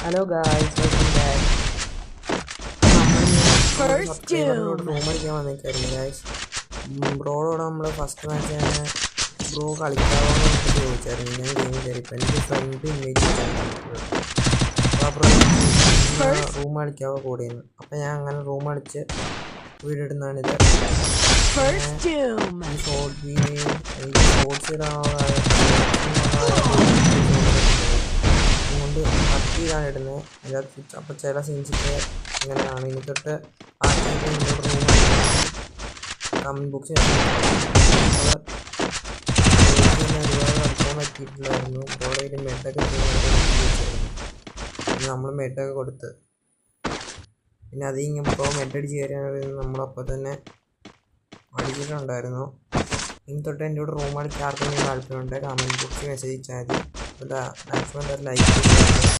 Hello guys, welcome back. സബ്സ്ക്രൈബറിനോട് room അടിക്കാൻ വന്നേക്കായിരുന്നു ഗായ്സ്. ബ്രോയോട് നമ്മൾ ഫസ്റ്റ് മാച്ച് തന്നെ ബ്രോ കളിക്കാവോ എന്ന് ചോദിച്ചായിരുന്നു. ഞാൻ ഗെയിം കയറിയപ്പോൾ എനിക്ക് ഫ്രണ്ട് ഇമേജ് അപ്പോൾ റൂം കളിക്കാവോ കൂടിയെന്ന്. അപ്പോൾ ഞാൻ അങ്ങനെ റൂം അടിച്ച് വീഡിയോ ഇടുന്നതാണിത്. ഷോർട്സ് ഇടാനുള്ള അതുകൊണ്ട് കട്ട് ചെയ്താണ് ഇടുന്നത് അതിനകത്ത്. അപ്പോൾ ചില സീൻസൊക്കെ ഇങ്ങനെയാണ്. ഇനി തൊട്ട് ആദ്യമായിട്ട് നിങ്ങളുടെ റൂം കമൻറ്റ് ബോക്സിൽ ഒരുപാട് കളിക്കാൻ പറ്റിയിട്ടില്ലായിരുന്നു. ബോളയിൽ മെഡൊക്കെ വെച്ചിരുന്നു. നമ്മൾ മെഡൊക്കെ കൊടുത്ത് പിന്നെ അത് ഇപ്പോൾ മെഡടിച്ച് കയറിയാണ് നമ്മളപ്പോൾ തന്നെ അടിച്ചിട്ടുണ്ടായിരുന്നു. ഇനി തൊട്ട് എൻ്റെ കൂടെ റൂം അടിച്ച് ആർക്കെങ്കിലും താല്പര്യമുണ്ട് കമൻറ്റ് ബോക്സിൽ മെസ്സേജ് അയച്ചാൽ മതി. Maximum like